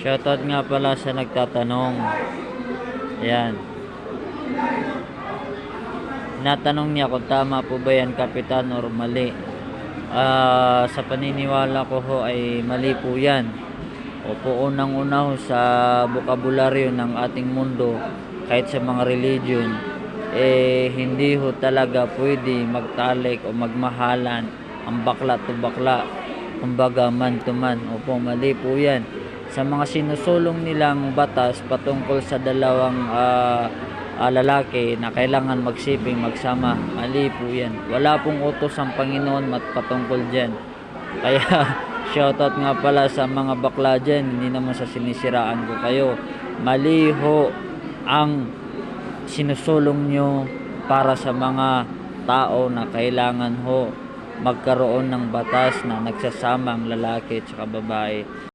Shoutout nga pala sa nagtatanong. Ayan. Natanong niya kung tama po ba yan, Kapitan, or mali. Sa paniniwala ko ho ay mali po yan. Opo, unang-una ho sa bokabularyo ng ating mundo, kahit sa mga religion, hindi ho talaga pwede magtalik o magmahalan ang bakla to bakla. Kumbaga man to man. Opo, mali po yan. Sa mga sinusulong nilang batas patungkol sa dalawang lalaki na kailangan magsiping magsama, mali po yan. Wala pong utos ang Panginoon patungkol dyan. Kaya shoutout nga pala sa mga bakla dyan, hindi naman sa sinisiraan ko kayo. Mali ho ang sinusulong nyo para sa mga tao na kailangan ho magkaroon ng batas na nagsasama ang lalaki at babae.